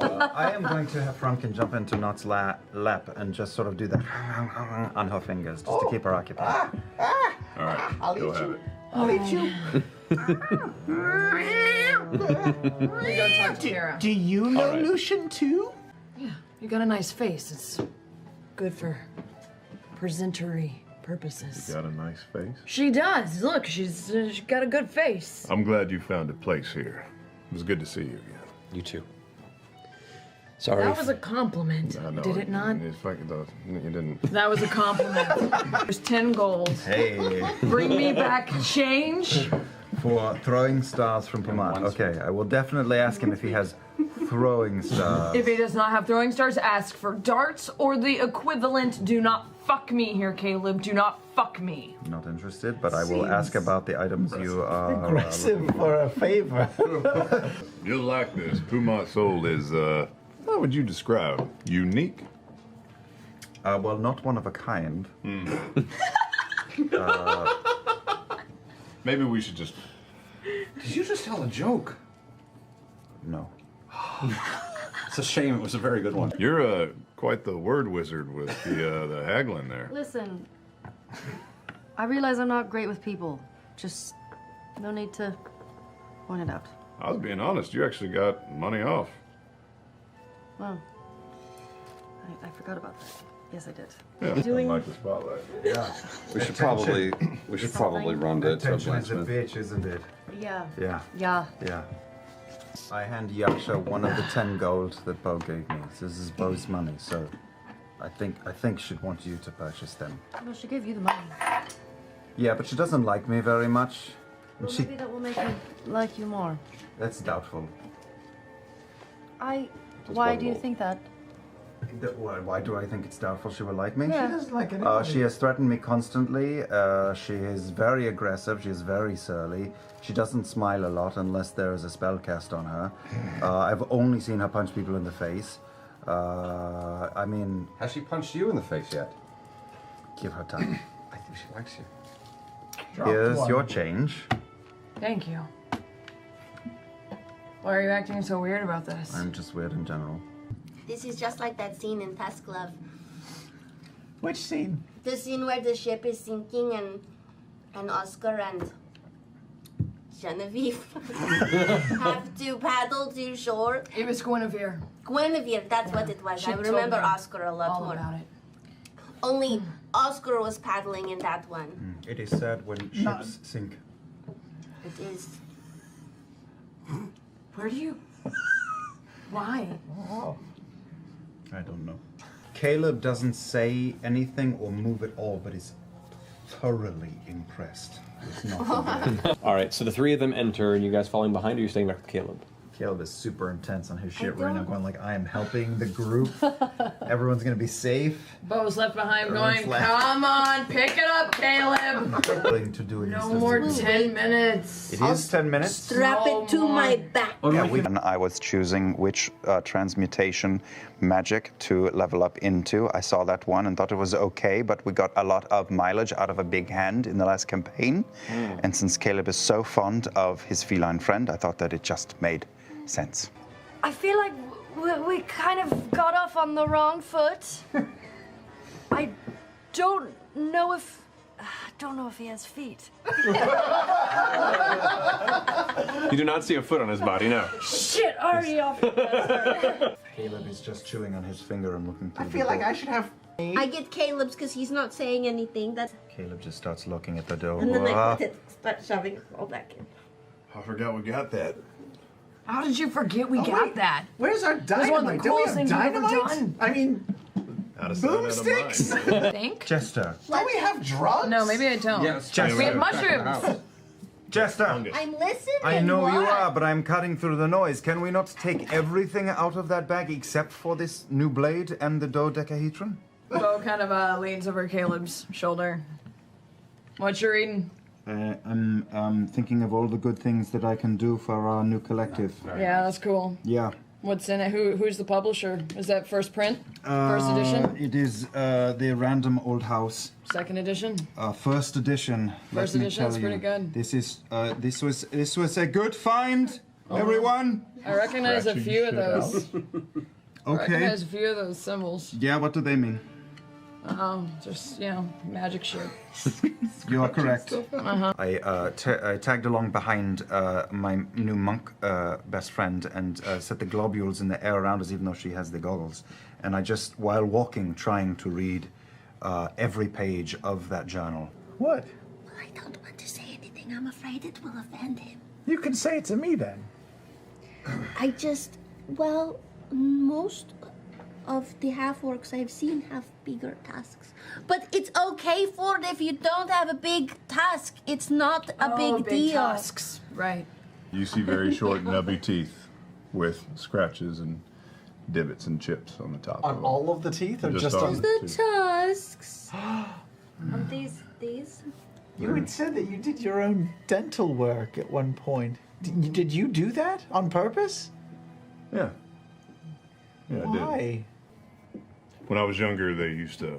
I am going to have Franken jump into Not's lap and just sort of do that on her fingers, just to keep her occupied. All right, go have it. I'll eat you. We gotta talk to Tara. Do you know right. Lucian too? Yeah, you got a nice face. It's good for presentery purposes. You got a nice face. She does. Look, she's got a good face. I'm glad you found a place here. It was good to see you again. You too. Sorry. That was a compliment, I know, did it not? It's fucking, you didn't. That was a compliment. There's 10 gold. Hey, Bring me back change. for throwing stars from Pomad. Okay, I will definitely ask him if he has throwing stars. If he does not have throwing stars, ask for darts or the equivalent. Do not fuck me here, Caleb. Do not fuck me. Not interested, but I will ask about the items you are. Aggressive for a favor. You'll like this. Pumat's soul is, how would you describe? Unique? Well, not one of a kind. Maybe we should just. Did you just tell a joke? No. It's a shame. It was a very good one. You're quite the word wizard with the haggling there. Listen, I realize I'm not great with people. Just no need to point it out. I was being honest. You actually got money off. Well, I forgot about that. Yes, I did. Yeah, Doing- like the spotlight. Yeah. We should probably run to Attention is a Blacksmith. bitch, isn't it? Yeah. Yeah. Yeah. Yeah. I hand Yaksha one of the 10 gold that Bo gave me. This is Bo's money, so I think she'd want you to purchase them. No, she gave you the money. Yeah, but she doesn't like me very much. And Well, she maybe that will make me like you more. that's doubtful. Why do you think that? Why do I think it's doubtful she will like me? Yeah. She doesn't like anybody. She has threatened me constantly. She is very aggressive. She is very surly. She doesn't smile a lot unless there is a spell cast on her. I've only seen her punch people in the face. I mean, Has she punched you in the face yet? give her time. I think she likes you. Here's one. your change. Thank you. Why are you acting so weird about this? I'm just weird in general. This is just like that scene in Task Love. Which scene? The scene where the ship is sinking and Oscar and Genevieve have to paddle to shore. It was Guinevere. Guinevere, that's what it was. She I told remember me Oscar a lot all more. about it. Only Oscar was paddling in that one. It is sad when No. ships sink. It is. Where do you... Why? I don't know. Caleb doesn't say anything or move at all, but is thoroughly impressed. It's not All right, so the three of them enter, and you guys falling behind, or are you staying back with Caleb? Caleb is super intense on his shit I right now, don't- going like, I am helping the group. Everyone's gonna be safe. Bo's left behind Everyone's going, left. come on, pick it up, Caleb. Willing to do it. No more 10 minutes. It is 10 minutes. Strap No it to more. my back. And I was choosing which transmutation magic to level up into. I saw that one and thought it was okay, but we got a lot of mileage out of a big hand in the last campaign. And since Caleb is so fond of his feline friend, I thought that it just made sense. I feel like we kind of got off on the wrong foot. I don't know if he has feet. You do not see a foot on his body, no. Shit, already off. Caleb is just chewing on his finger and looking through I feel like I should have. I get Caleb's because he's not saying anything. That's Caleb just starts looking at the door. and then I put it, start shoving it all back in. I forgot we got that. How did you forget we Oh, got wait. that? Where's our one of the dynamite? Do we coolest have things we've ever dynamite? done. I mean, Out of sight, out of boomsticks? mind. Think? Jester. Don't we have drugs? No, maybe I don't. Jester. We have mushrooms. Jester. I'm listening. I know you what? are, but I'm cutting through the noise. Can we not take everything out of that bag except for this new blade and the dodecahedron? Bo kind of leans over Caleb's shoulder. What you reading? I'm thinking of all the good things that I can do for our new collective. Yeah, that's cool. Yeah. What's in it? Who's the publisher? Is that first print? First edition? It is the Random Old House. Second edition? First edition. First edition, that's pretty good. This is this was a good find, everyone. I recognize a few of those. I Okay. recognize a few of those symbols. Yeah, what do they mean? Just, magic shit. You are correct. I tagged along behind my new monk best friend and set the globules in the air around us, even though she has the goggles. And I just, while walking, trying to read every page of that journal. What? Well, I don't want to say anything. I'm afraid it will offend him. You can say it to me then. Most of the half-orcs I've seen have bigger tasks. But it's okay, Ford, if you don't have a big task. It's not a big deal. tasks. Right. You see very short, nubby teeth with scratches and divots and chips on the top. On of them. all of the teeth, or Just just on on? the- The tusks. And these? You had said that you did your own dental work at one point. Did you do that on purpose? Yeah. Yeah, I did. Why? When I was younger, they used to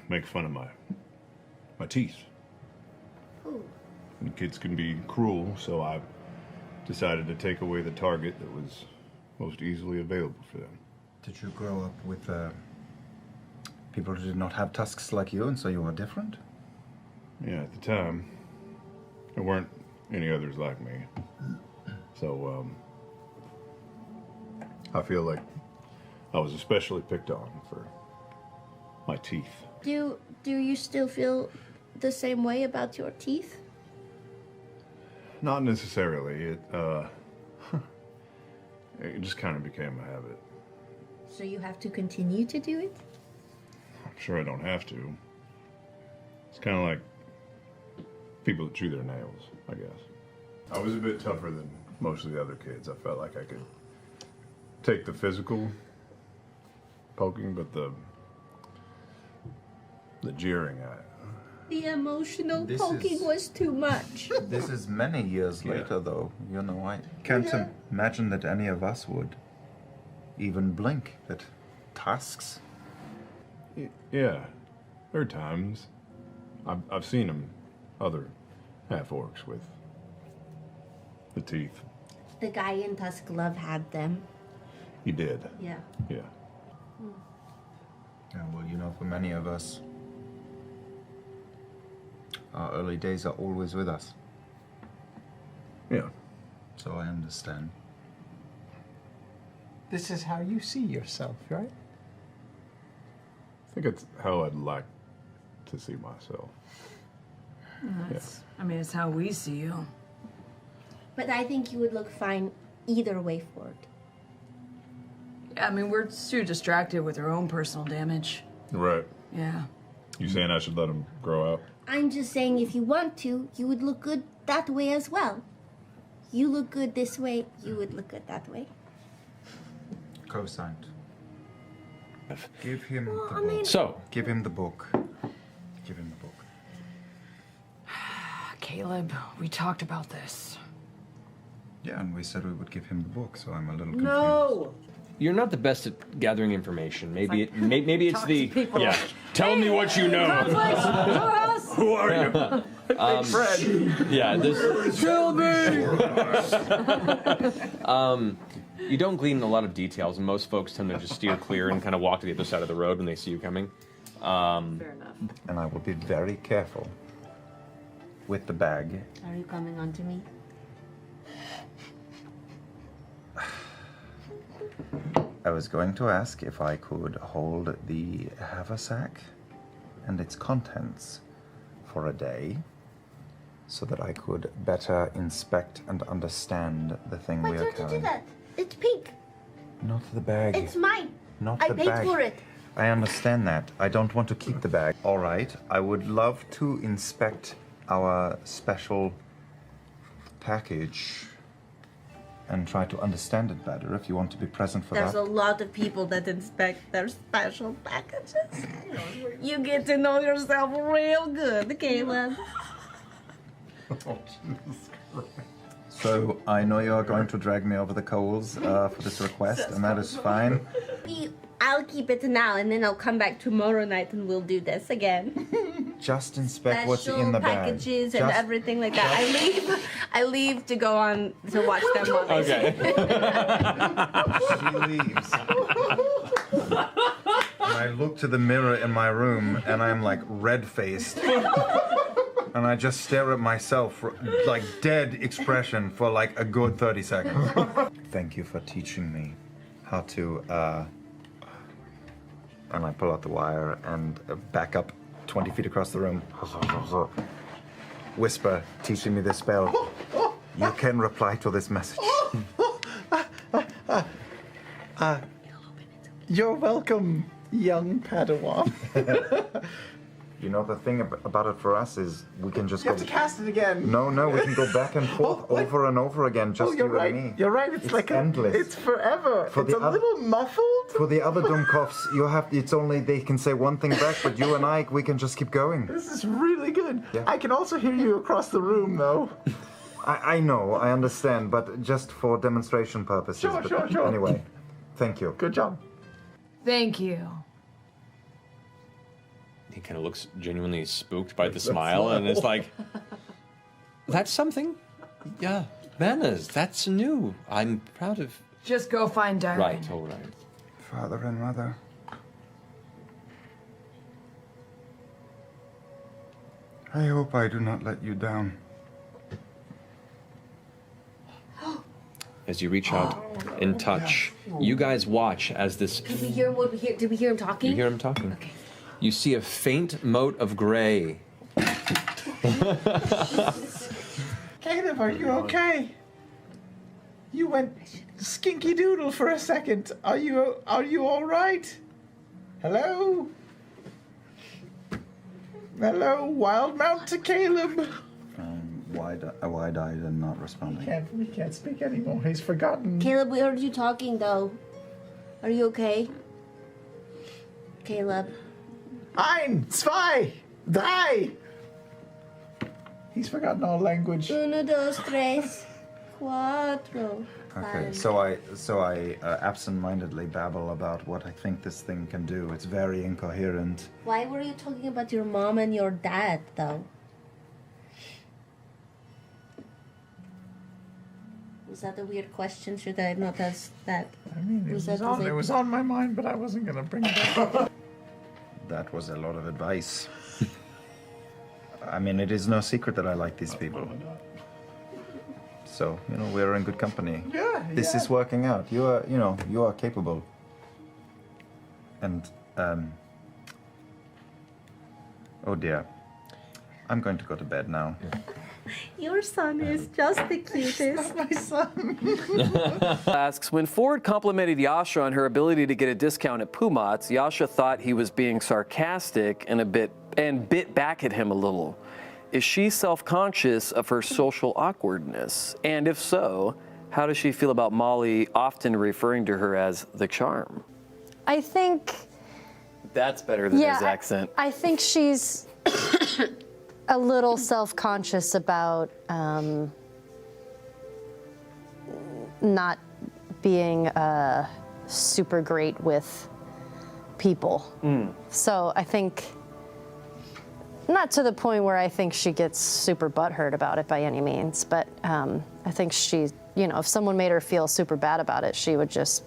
make fun of my teeth. Ooh. And kids can be cruel, so I decided to take away the target that was most easily available for them. Did you grow up with people who did not have tusks like you, and so you were different? Yeah, at the time, there weren't any others like me. So, I feel like I was especially picked on for my teeth. Do you still feel the same way about your teeth? Not necessarily. It just kind of became a habit. So you have to continue to do it? I'm sure I don't have to. It's kind of like people that chew their nails, I guess. I was a bit tougher than most of the other kids. I felt like I could take the physical poking, but the jeering The emotional This poking is- was too much. This is many years Yeah. later, though. You know, I can't imagine that any of us would even blink at tasks. Yeah, there are times. I've seen them, other half-orcs with the teeth. The guy in Tusk Love had them. He did, Yeah. yeah. Yeah, well, you know, for many of us, our early days are always with us. Yeah. So I understand. This is how you see yourself, right? I think it's how I'd like to see myself. It's how we see you. But I think you would look fine either way for it. Yeah, we're too distracted with our own personal damage. Right. Yeah. You saying I should let him grow out? I'm just saying if you want to, you would look good that way as well. You look good this way, you would look good that way. Co-signed. Give him the I book. mean- So, Give him the book. Give him the book. Caleb, we talked about this. Yeah, and we said we would give him the book, so I'm a little confused. No! you're not the best at gathering information. Maybe maybe it's talk the to people. yeah. Tell me what you know. Who are you? Yeah, this. Kill me! You don't glean a lot of details, and most folks tend to just steer clear and kind of walk to the other side of the road when they see you coming. Fair enough. And I will be very careful with the bag. Are you coming on to me? I was going to ask if I could hold the haversack and its contents for a day so that I could better inspect and understand the thing Why we are don't you do carrying. that? It's pink. Not the bag. It's mine. Not I the paid bag. for it. I understand that. I don't want to keep the bag. All right. I would love to inspect our special package and try to understand it better if you want to be present for There's that. a lot of people that inspect their special packages. You get to know yourself real good, Caleb. So I know you are going to drag me over the coals for this request, and that is fine. I'll keep it now, and then I'll come back tomorrow night, and we'll do this again. Just inspect what's in the bag. Packages and everything like that. I leave to go on to watch them while they Okay. She leaves. And I look to the mirror in my room, and I'm like red-faced. And I just stare at myself, like dead expression, for like a good 30 seconds. Thank you for teaching me how to, and I pull out the wire and back up 20 feet across the room. Whisper, teaching me this spell. You can reply to this message. You're welcome, young Padawan. You know, the thing about it for us is we can just You go... have to cast it again. No, we can go back and forth over and over again, just you're you right. and me. You're right. It's like endless. It's forever. For it's the a little muffled. For the other Dummkopfs, it's only they can say one thing back, but you and I, we can just keep going. This is really good. Yeah. I can also hear you across the room, though. I know, I understand, but just for demonstration purposes. Sure. Anyway, thank you. Good job. Thank you. He kind of looks genuinely spooked by the smile, and it's like, that's something. Yeah, manners. That's new. I'm proud of. Just go find Darren. Right. All right. Father and mother. I hope I do not let you down. As you reach out and touch, you guys watch as this. Did we hear what we hear? Did we hear him talking? You hear him talking. Okay. You see a faint mote of gray. Caleb, are you okay? You went skinky doodle for a second. Are you all right? Hello? Hello, wild mount to Caleb. Wide-eyed and not responding. We can't speak anymore. He's forgotten. Caleb, we heard you talking though. Are you okay? Caleb. Ein, zwei, drei. He's forgotten all language. Uno, dos, tres, cuatro. Okay, so I absent-mindedly babble about what I think this thing can do. It's very incoherent. Why were you talking about your mom and your dad though? Was that a weird question? Should I not ask that? I mean, it was on my mind, but I wasn't going to bring it up. That was a lot of advice. I mean, it is no secret that I like these people. So, we're in good company. Yeah. This is working out. You are capable. And, oh dear. I'm going to go to bed now. Your son is just the cutest. My son. Asks, when Ford complimented Yasha on her ability to get a discount at Pumat's, Yasha thought he was being sarcastic and bit back at him a little. Is she self-conscious of her social awkwardness? And if so, how does she feel about Molly often referring to her as the charm? I think... That's better than his accent. I think she's a little self-conscious about not being super great with people. So I think, not to the point where I think she gets super butthurt about it by any means, but I think she, if someone made her feel super bad about it, she would just,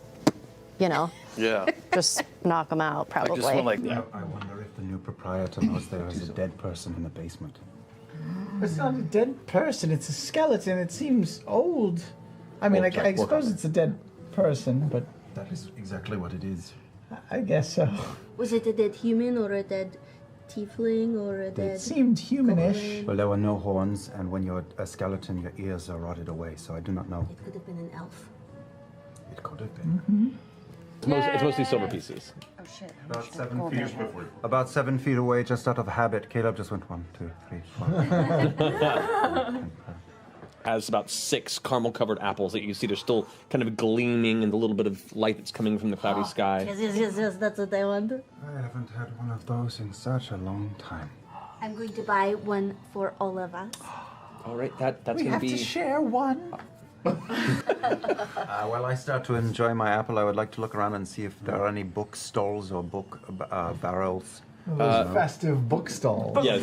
just knock them out, probably. I wonder if the new proprietor knows there is a dead person in the basement. It's not a dead person, it's a skeleton. It seems old. I mean, I suppose it's a dead person, but... That is exactly what it is. I guess so. Was it a dead human or a dead tiefling or a dead... It seemed humanish. Well, there were no horns, and when you're a skeleton, your ears are rotted away, so I do not know. It could have been an elf. It could have been. Mm-hmm. It's mostly silver pieces. Oh shit. About 7 feet. About 7 feet away, just out of habit. Caleb just went 1, 2, 3, 4. Has about 6 caramel-covered apples that you can see they're still kind of gleaming in the little bit of light that's coming from the cloudy sky. Yes, that's what I wanted. I haven't had one of those in such a long time. I'm going to buy one for all of us. All right, that's We going have to to be. share one. While I start to enjoy my apple, I would like to look around and see if there are any book stalls or book barrels. Those festive book stalls. Yes.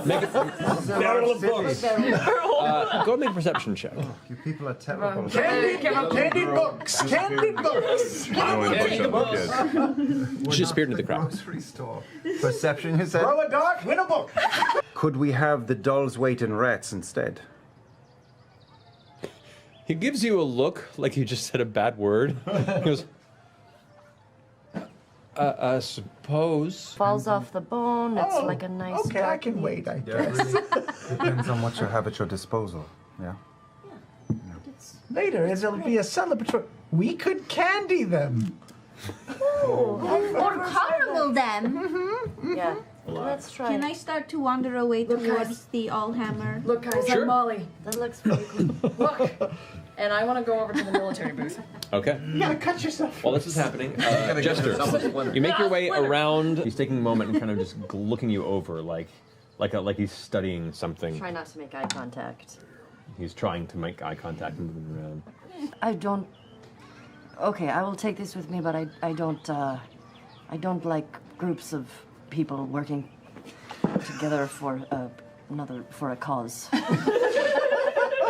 Make it, Barrel of books. go and make a perception check. You people are terrible. Candy books! Candy books! I only push other kids. She disappeared into the crowd. Grocery store. Perception, you said? Throw a dart, win a book! Could we have the dolls wait in rats instead? He gives you a look like you just said a bad word. He goes, I suppose. Falls off the bone. It's like a nice. Okay, I can wait, I guess. Depends on what you have at your disposal. Yeah. Later, it'll be a celebratory. We could candy them. Or caramel them. Yeah. Let's try. Can I start to wander away towards the Allhammer? Look, guys, Sure. I'm Molly. That looks pretty cool. Look. And I want to go over to the military booth. Okay. You gotta cut yourself. While this is happening, Jester, you make your way around. He's taking a moment and kind of just looking you over, like he's studying something. Try not to make eye contact. He's trying to make eye contact and moving around. I don't. Okay, I will take this with me, but I don't like groups of people working together for a cause.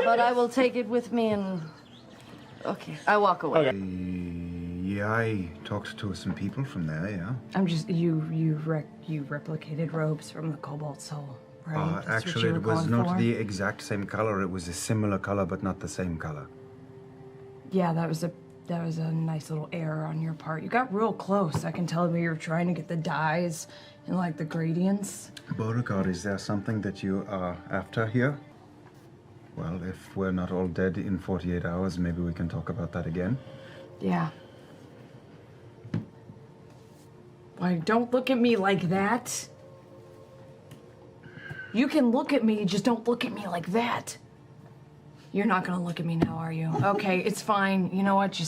But I will take it with me and. Okay, I walk away. Okay. Yeah, I talked to some people from there, yeah. I'm just you replicated robes from the Cobalt Soul, right? That's what Actually, you were it was going not for? the exact same color. It was a similar color, but not the same color. Yeah, that was a nice little error on your part. You got real close. I can tell that you were trying to get the dyes and like the gradients. Beauregard, is there something that you are after here? Well, if we're not all dead in 48 hours, maybe we can talk about that again. Yeah. Why, don't look at me like that. You can look at me, just don't look at me like that. You're not gonna look at me now, are you? Okay, it's fine. You know what?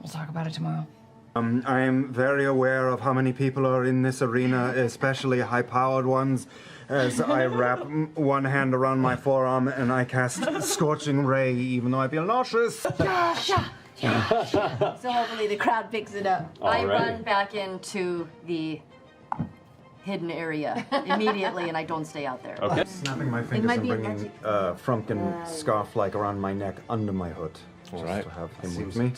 We'll talk about it tomorrow. I am very aware of how many people are in this arena, especially high-powered ones, as I wrap one hand around my forearm and I cast Scorching Ray, even though I feel nauseous. So hopefully the crowd picks it up. I run back into the hidden area immediately, and I don't stay out there. Okay. Snapping my fingers might and be a bringing Frumpkin scarf like around my neck under my hood. All Just right. to have him with me.